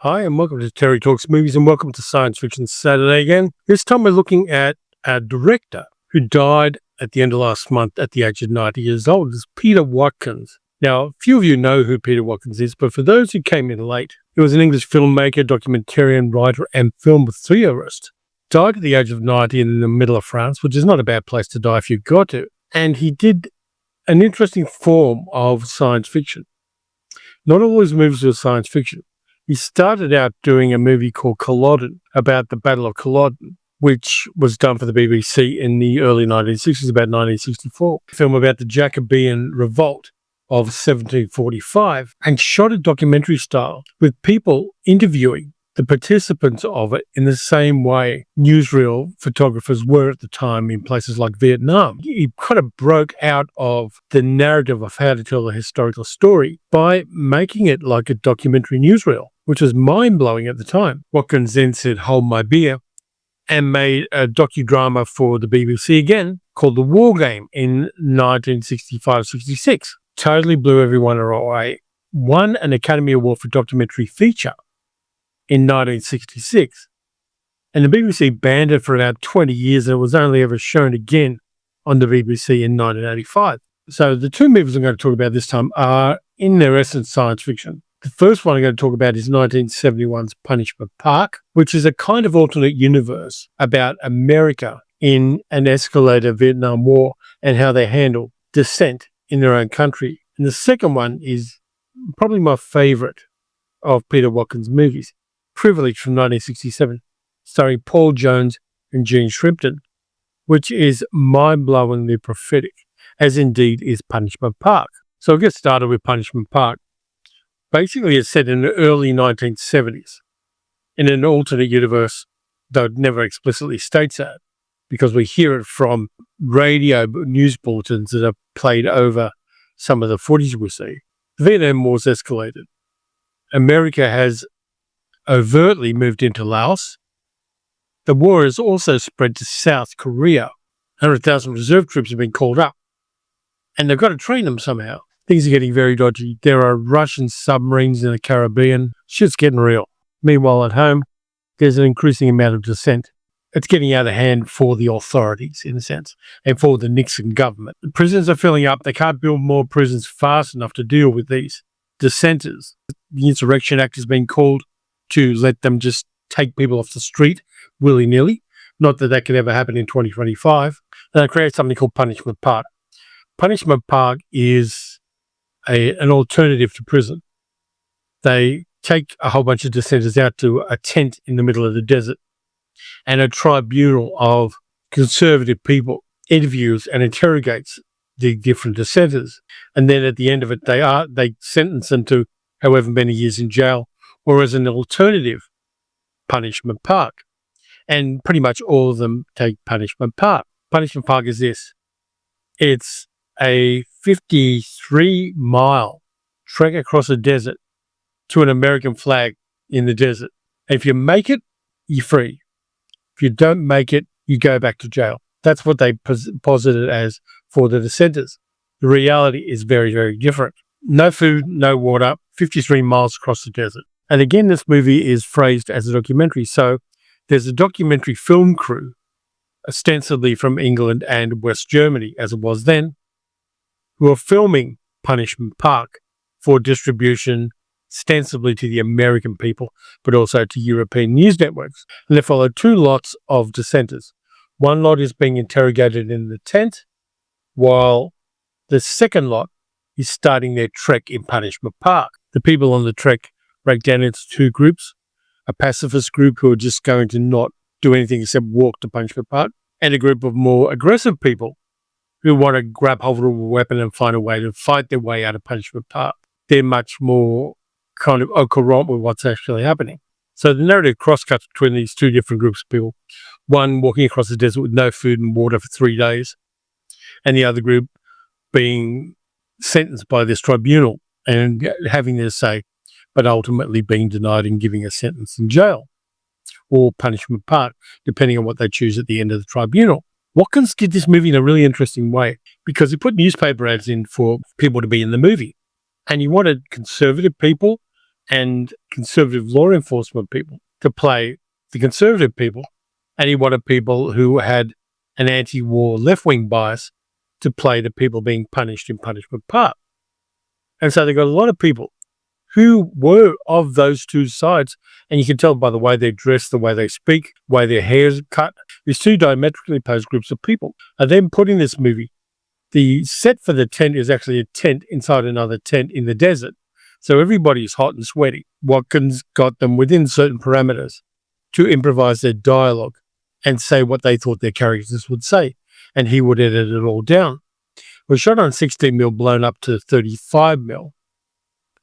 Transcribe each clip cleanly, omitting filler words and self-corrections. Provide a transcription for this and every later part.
Hi, and welcome to Terry Talks Movies, and welcome to Science Fiction Saturday again. This time we're looking at a director who died at the end of last month at the age of 90 years old. It's Peter Watkins. Now, a few of you know who Peter Watkins is, but for those who came in late, he was an English filmmaker, documentarian, writer, and film theorist. Died at the age of 90 in the middle of France, which is not a bad place to die if you've got to. And he did an interesting form of science fiction. Not all his movies were science fiction. He started out doing a movie called Culloden about the Battle of Culloden, which was done for the BBC in the early 1960s, about 1964. A film about the Jacobean revolt of 1745, and shot it documentary style with people interviewing the participants of it in the same way newsreel photographers were at the time in places like Vietnam. He kind of broke out of the narrative of how to tell a historical story by making it like a documentary newsreel, which was mind-blowing at the time. Watkins then said, "Hold my beer," and made a docudrama for the BBC again called The War Game in 1965-66. Totally blew everyone away. Won an Academy Award for documentary feature in 1966. And the BBC banned it for about 20 years, and it was only ever shown again on the BBC in 1985. So the two movies I'm going to talk about this time are, in their essence, science fiction. The first one I'm going to talk about is 1971's Punishment Park, which is a kind of alternate universe about America in an escalated Vietnam War and how they handle dissent in their own country. And the second one is probably my favorite of Peter Watkins' movies, Privilege from 1967, starring Paul Jones and Gene Shrimpton, which is mind-blowingly prophetic, as indeed is Punishment Park. So I'll get started with Punishment Park. Basically, it's set in the early 1970s in an alternate universe, though it never explicitly states that, because we hear it from radio news bulletins that are played over some of the footage we see. The Vietnam War's escalated. America has overtly moved into Laos. The war has also spread to South Korea. 100,000 reserve troops have been called up, and they've got to train them somehow. Things are getting very dodgy. There are Russian submarines in the Caribbean. Shit's getting real. Meanwhile, at home, there's an increasing amount of dissent. It's getting out of hand for the authorities, in a sense, and for the Nixon government. The prisons are filling up. They can't build more prisons fast enough to deal with these dissenters. The Insurrection Act has been called to let them just take people off the street willy-nilly. Not that could ever happen in 2025. And they create something called Punishment Park. Punishment Park is an alternative to prison. They take a whole bunch of dissenters out to a tent in the middle of the desert, and a tribunal of conservative people interviews and interrogates the different dissenters. And then at the end of it, they sentence them to however many years in jail, or as an alternative, Punishment Park. And pretty much all of them take Punishment Park. Punishment Park is this. It's a 53-mile trek across a desert to an American flag in the desert. And if you make it, you're free. If you don't make it, you go back to jail. That's what they posited as for the dissenters. The reality is very, very different. No food, no water, 53 miles across the desert. And again, this movie is phrased as a documentary. So there's a documentary film crew, ostensibly from England and West Germany, as it was then, who are filming Punishment Park for distribution, ostensibly to the American people, but also to European news networks. And they follow two lots of dissenters. One lot is being interrogated in the tent, while the second lot is starting their trek in Punishment Park. The people on the trek break down into two groups, a pacifist group who are just going to not do anything except walk to Punishment Park, and a group of more aggressive people who want to grab hold of a weapon and find a way to fight their way out of Punishment Park. They're much more kind of au courant with what's actually happening. So the narrative crosscuts between these two different groups of people, one walking across the desert with no food and water for 3 days, and the other group being sentenced by this tribunal and having their say, but ultimately being denied and giving a sentence in jail or Punishment Park, depending on what they choose at the end of the tribunal. Watkins did this movie in a really interesting way because he put newspaper ads in for people to be in the movie. And he wanted conservative people and conservative law enforcement people to play the conservative people, and he wanted people who had an anti-war left-wing bias to play the people being punished in Punishment Park. And so they got a lot of people who were of those two sides, and you can tell by the way they dress, the way they speak, the way their hair's cut. These two diametrically opposed groups of people are then put in this movie. The set for the tent is actually a tent inside another tent in the desert. So everybody's hot and sweaty. Watkins got them within certain parameters to improvise their dialogue and say what they thought their characters would say, and he would edit it all down. It was shot on 16mm, blown up to 35mm.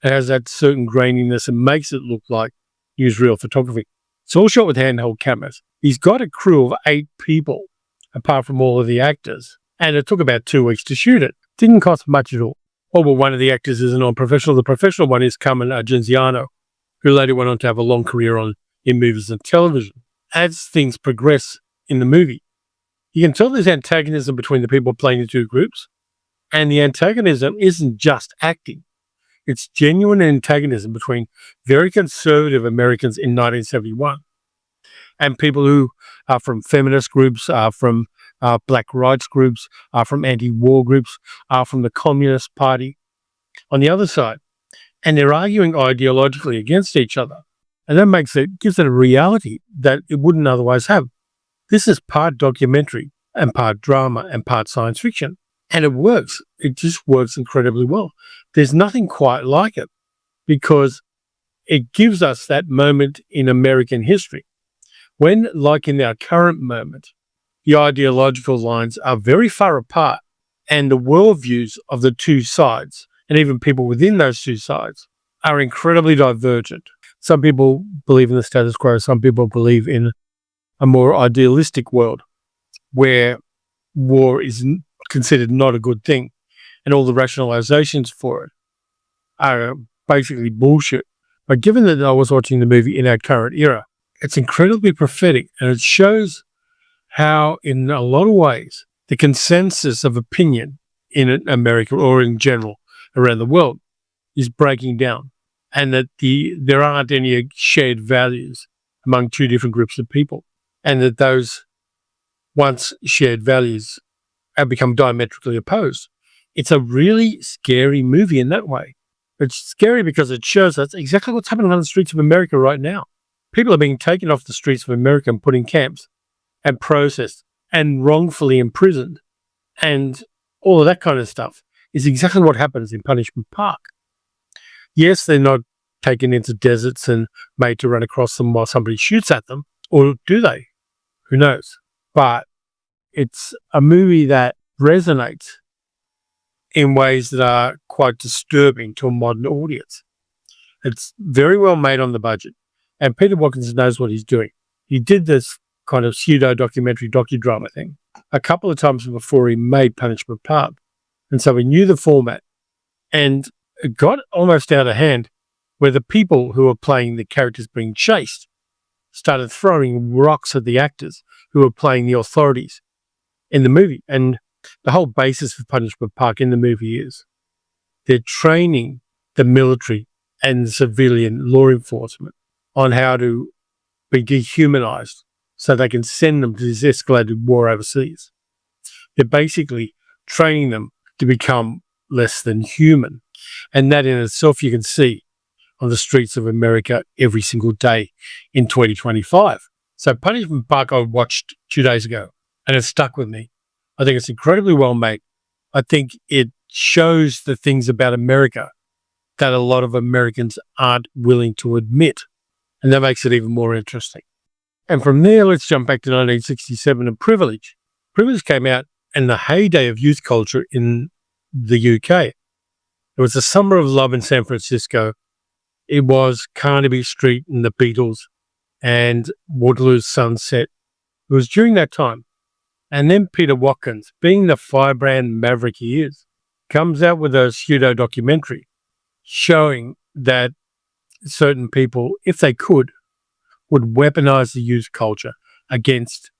It has that certain graininess and makes it look like newsreel photography. It's all shot with handheld cameras. He's got a crew of 8 people, apart from all of the actors, and it took about 2 weeks to shoot it. Didn't cost much at all. Oh, well, one of the actors is a non-professional. The professional one is Carmen Argenziano, who later went on to have a long career in movies and television. As things progress in the movie, you can tell there's antagonism between the people playing the two groups, and the antagonism isn't just acting. It's genuine antagonism between very conservative Americans in 1971 and people who are from feminist groups, are from black rights groups, are from anti-war groups, are from the Communist Party on the other side. And they're arguing ideologically against each other. And that gives it a reality that it wouldn't otherwise have. This is part documentary and part drama and part science fiction. And it works. It just works incredibly well. There's nothing quite like it because it gives us that moment in American history when, like in our current moment, the ideological lines are very far apart and the worldviews of the two sides, and even people within those two sides, are incredibly divergent. Some people believe in the status quo. Some people believe in a more idealistic world where war is considered not a good thing, and all the rationalizations for it are basically bullshit. But given that I was watching the movie in our current era, it's incredibly prophetic, and it shows how, in a lot of ways, the consensus of opinion in America or in general around the world is breaking down, and that there aren't any shared values among two different groups of people, and that those once shared values have become diametrically opposed. It's a really scary movie in that way. It's scary because it shows us exactly what's happening on the streets of America right now. People are being taken off the streets of America and put in camps and processed and wrongfully imprisoned. And all of that kind of stuff is exactly what happens in Punishment Park. Yes, they're not taken into deserts and made to run across them while somebody shoots at them, or do they? Who knows? But it's a movie that resonates in ways that are quite disturbing to a modern audience. It's very well made on the budget, and Peter Watkins knows what he's doing. He did this kind of pseudo-documentary, docudrama thing a couple of times before he made Punishment Park, and so he knew the format, and it got almost out of hand where the people who were playing the characters being chased started throwing rocks at the actors who were playing the authorities in the movie. And the whole basis for Punishment Park in the movie is they're training the military and civilian law enforcement on how to be dehumanized so they can send them to this escalated war overseas. They're basically training them to become less than human. And that in itself you can see on the streets of America every single day in 2025. So Punishment Park I watched 2 days ago, and it stuck with me. I think it's incredibly well made. I think it shows the things about America that a lot of Americans aren't willing to admit, and that makes it even more interesting. And from there, let's jump back to 1967 and Privilege. Privilege came out in the heyday of youth culture in the UK. It was the summer of love in San Francisco. It was Carnaby Street and the Beatles and Waterloo's Sunset. It was during that time. And then Peter Watkins, being the firebrand maverick he is, comes out with a pseudo-documentary showing that certain people, if they could, would weaponize the youth culture against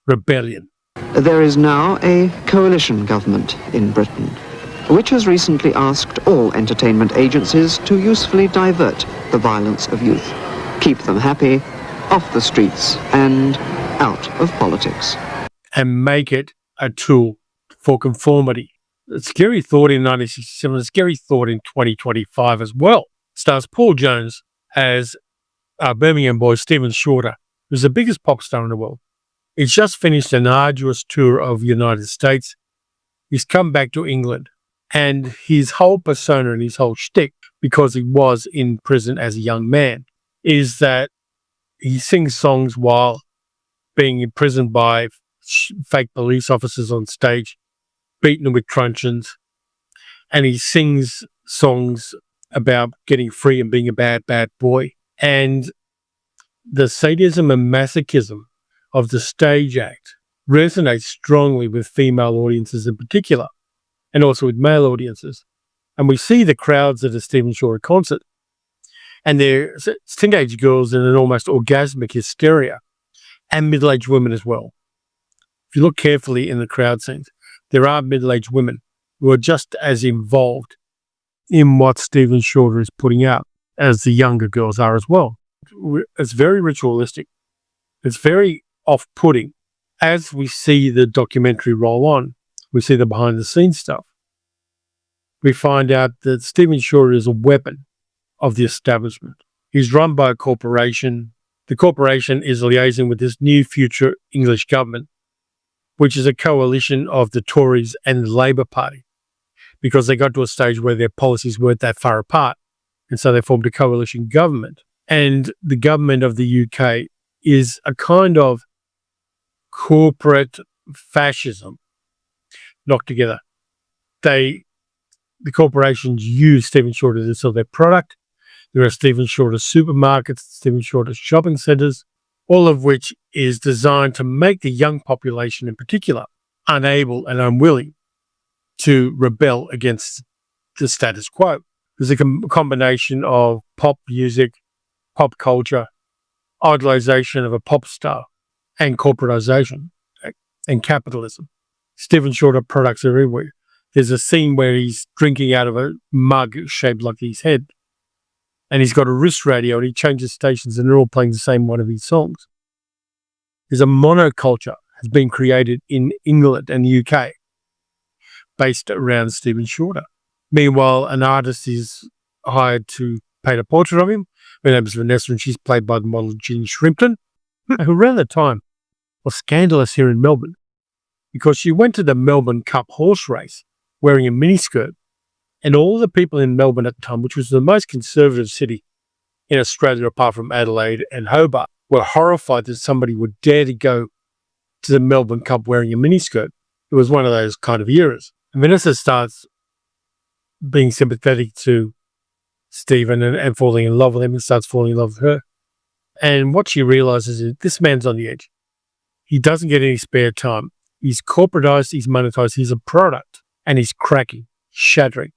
rebellion. There is now a coalition government in Britain, which has recently asked all entertainment agencies to usefully divert the violence of youth, keep them happy, off the streets and out of politics. And make it a tool for conformity. A scary thought in 1967, a scary thought in 2025 as well. Stars Paul Jones as Birmingham boy Stephen Shorter, who's the biggest pop star in the world. He's just finished an arduous tour of the United States. He's come back to England, and his whole persona and his whole shtick, because he was in prison as a young man, is that he sings songs while being imprisoned by fake police officers on stage, beating them with truncheons, and he sings songs about getting free and being a bad, bad boy. And the sadism and masochism of the stage act resonates strongly with female audiences in particular, and also with male audiences. And we see the crowds at a Stephen Shorter concert, and they're teenage girls in an almost orgasmic hysteria, and middle-aged women as well. If you look carefully in the crowd scenes, there are middle-aged women who are just as involved in what Stephen Shorter is putting out as the younger girls are as well. It's very ritualistic. It's very off-putting. As we see the documentary roll on, we see the behind-the-scenes stuff. We find out that Stephen Shorter is a weapon of the establishment. He's run by a corporation. The corporation is liaising with this new future English government, which is a coalition of the Tories and the Labour Party, because they got to a stage where their policies weren't that far apart. And so they formed a coalition government. And the government of the UK is a kind of corporate fascism knocked together. The corporations use Stephen Shorter to sell their product. There are Stephen Shorter supermarkets, Stephen Shorter shopping centres, all of which is designed to make the young population in particular unable and unwilling to rebel against the status quo. There's a combination of pop music, pop culture, idolization of a pop star, and corporatization and capitalism. Stephen Shorter products are everywhere. There's a scene where he's drinking out of a mug shaped like his head, and he's got a wrist radio and he changes stations and they're all playing the same one of his songs. There's a monoculture has been created in England and the UK based around Stephen Shorter. Meanwhile, an artist is hired to paint a portrait of him. Her name is Vanessa, and she's played by the model Jean Shrimpton, who around that time was scandalous here in Melbourne because she went to the Melbourne Cup horse race wearing a miniskirt, and all the people in Melbourne at the time, which was the most conservative city in Australia apart from Adelaide and Hobart, were horrified that somebody would dare to go to the Melbourne Cup wearing a miniskirt. It was one of those kind of eras. And Vanessa starts being sympathetic to Stephen and falling in love with him, and starts falling in love with her. And what she realizes is this man's on the edge. He doesn't get any spare time. He's corporatized, he's monetized, he's a product, and he's cracking, shattering.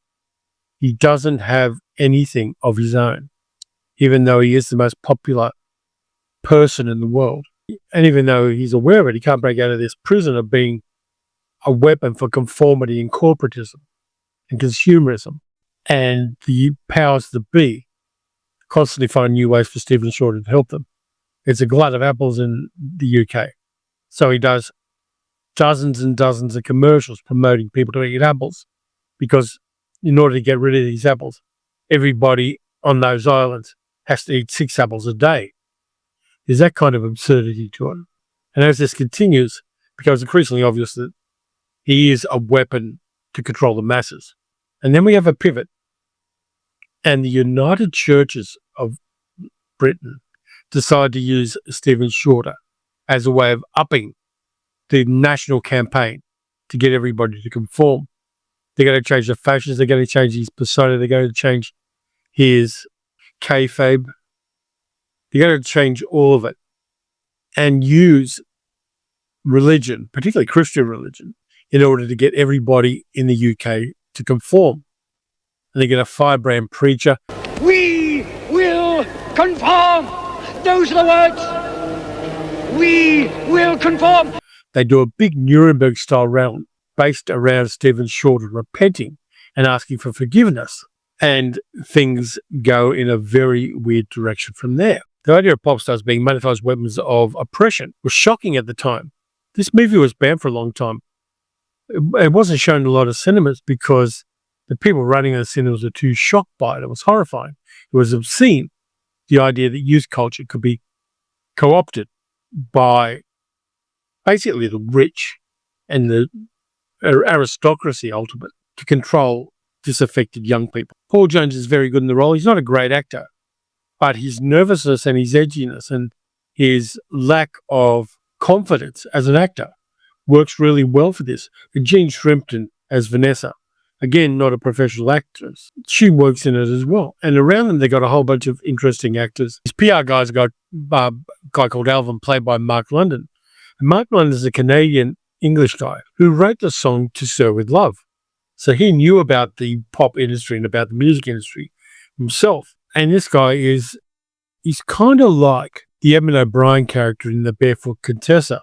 He doesn't have anything of his own, even though he is the most popular person in the world. And even though he's aware of it, he can't break out of this prison of being a weapon for conformity and corporatism and consumerism. And the powers that be constantly find new ways for Stephen Shorter to help them. It's a glut of apples in the UK. So he does dozens and dozens of commercials promoting people to eat apples, because in order to get rid of these apples, everybody on those islands has to eat 6 apples a day. There's that kind of absurdity to it. And as this continues, it becomes increasingly obvious that he is a weapon to control the masses. And then we have a pivot. And the United Churches of Britain decide to use Stephen Shorter as a way of upping the national campaign to get everybody to conform. They're going to change the fashions. They're going to change his persona. They're going to change his kayfabe. They're going to change all of it and use religion, particularly Christian religion, in order to get everybody in the UK to conform. And they're going to firebrand preacher. We will conform. Those are the words. We will conform. They do a big Nuremberg-style round based around Stephen Shorter repenting and asking for forgiveness And things go in a very weird direction from there. The idea of pop stars being monetized weapons of oppression was shocking at the time. This movie was banned for a long time. It wasn't shown in a lot of cinemas because the people running the cinemas were too shocked by it. It was horrifying. It was obscene. The idea that youth culture could be co-opted by basically the rich and the aristocracy, ultimately, to control disaffected young people. Paul Jones is very good in the role. He's not a great actor, but his nervousness and his edginess and his lack of confidence as an actor works really well for this. Jean Shrimpton as Vanessa, again, not a professional actress. She works in it as well. And around them, they got a whole bunch of interesting actors. His PR guy's got a guy called Alvin, played by Mark London. And Mark London is a Canadian English guy who wrote the song To Sir With Love. So he knew about the pop industry and about the music industry himself. And this guy he's kind of like the Edmund O'Brien character in The Barefoot Contessa.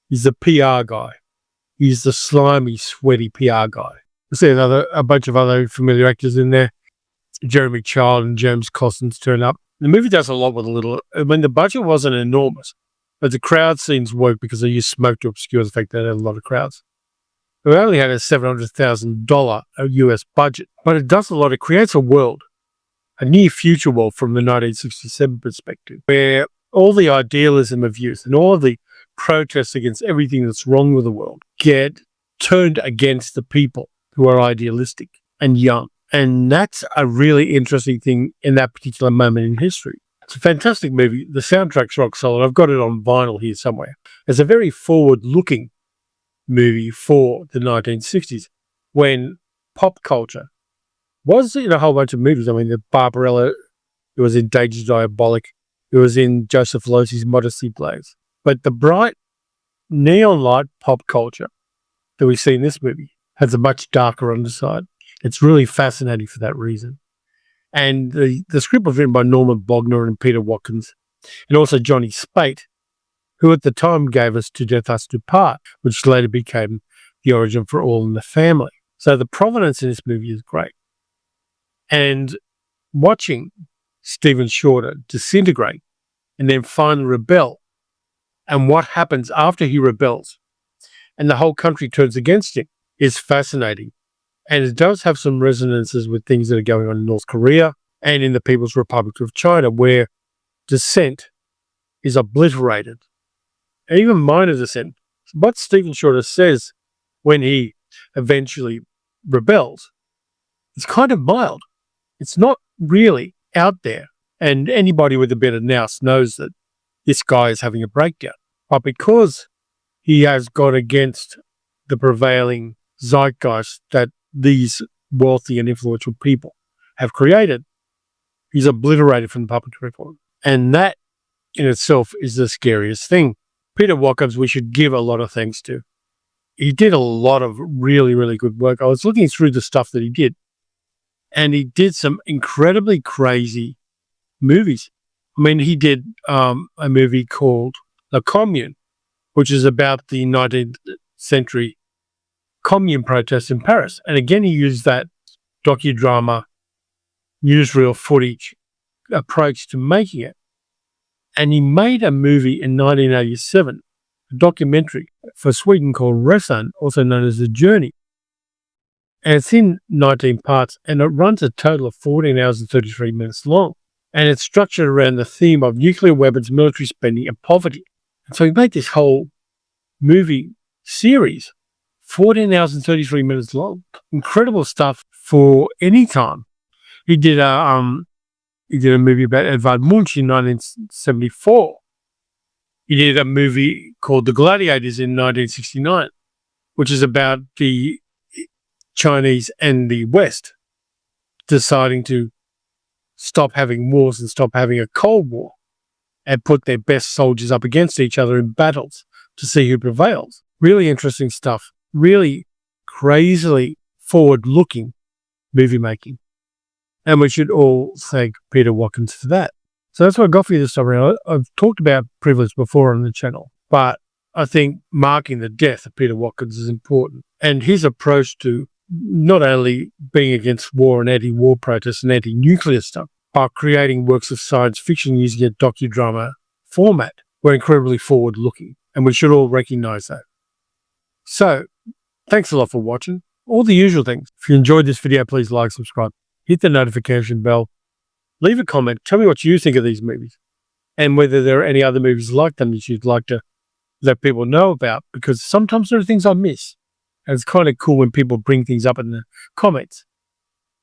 He's the PR guy. He's the slimy, sweaty PR guy. I see a bunch of other familiar actors in there. Jeremy Child and James Costner turn up. The movie does a lot with a little. I mean, the budget wasn't enormous, but the crowd scenes work because they used smoke to obscure the fact that they had a lot of crowds. It only had a $700,000 US budget, but it does a lot. It creates a world, a near future world from the 1967 perspective, where all the idealism of youth and all of the protests against everything that's wrong with the world get turned against the people who are idealistic and young. And that's a really interesting thing in that particular moment in history. It's a fantastic movie. The soundtrack's rock solid. I've got it on vinyl here somewhere. It's a very forward-looking movie for the 1960s when pop culture was in a whole bunch of movies. I mean, the Barbarella, it was in Dangerous Diabolic, it was in Joseph Losey's Modesty Blaze. But the bright neon light pop culture that we see in this movie has a much darker underside. It's really fascinating for that reason. And the script was written by Norman Bogner and Peter Watkins, and also Johnny Spate, who at the time gave us To Death Us Do Part, which later became the origin for All in the Family. So the provenance in this movie is great. And watching Stephen Shorter disintegrate and then finally rebel, and what happens after he rebels and the whole country turns against him is fascinating. And it does have some resonances with things that are going on in North Korea and in the People's Republic of China, where dissent is obliterated. And even minor dissent. What Stephen Shorter says when he eventually rebels is kind of mild. It's not really out there. And anybody with a bit of nous knows that this guy is having a breakdown. But because he has gone against the prevailing zeitgeist that these wealthy and influential people have created, he's obliterated from the public record. And that in itself is the scariest thing. Peter Watkins, we should give a lot of thanks to. He did a lot of really, really good work. I was looking through the stuff that he did, and he did some incredibly crazy movies. I mean, he did a movie called La Commune, which is about the 19th century commune protests in Paris. And again, he used that docudrama, newsreel footage approach to making it. And he made a movie in 1987, a documentary for Sweden called Resan, also known as The Journey. And it's in 19 parts, and it runs a total of 14 hours and 33 minutes long. And it's structured around the theme of nuclear weapons, military spending, and poverty. And so he made this whole movie series, 14 hours and 33 minutes long. Incredible stuff for any time. He did a movie about Edvard Munch in 1974. He did a movie called The Gladiators in 1969, which is about the Chinese and the West deciding to stop having wars and stop having a Cold War and put their best soldiers up against each other in battles to see who prevails. Really interesting stuff. Really crazily forward-looking movie making. And we should all thank Peter Watkins for that. So that's what I got for you this time around. I've talked about privilege before on the channel, but I think marking the death of Peter Watkins is important. And his approach to not only being against war and anti-war protests and anti-nuclear stuff, but creating works of science fiction using a docudrama format were incredibly forward-looking, and we should all recognise that. So, thanks a lot for watching. All the usual things. If you enjoyed this video, please like, subscribe, hit the notification bell, leave a comment, tell me what you think of these movies, and whether there are any other movies like them that you'd like to let people know about, because sometimes there are things I miss. And it's kind of cool when people bring things up in the comments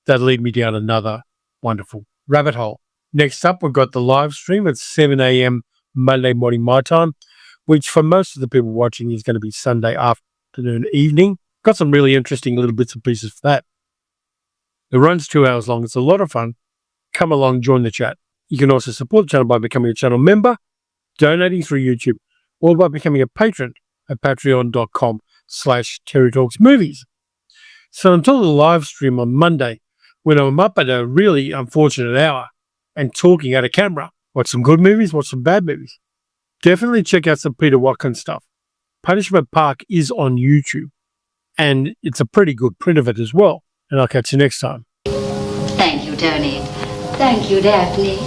that lead me down another wonderful rabbit hole. Next up, we've got the live stream at 7 a.m. Monday morning my time, which for most of the people watching is going to be Sunday afternoon, evening. Got some really interesting little bits and pieces for that. It runs 2 hours long. It's a lot of fun. Come along, join the chat. You can also support the channel by becoming a channel member, donating through YouTube, or by becoming a patron at patreon.com/TerryTalksMovies. So until the live stream on Monday, when I'm up at a really unfortunate hour and talking at a camera, watch some good movies, watch some bad movies. Definitely check out some Peter Watkins stuff. Punishment Park is on YouTube, and it's a pretty good print of it as well. And I'll catch you next time. Thank you, Tony. Thank you, Daphne.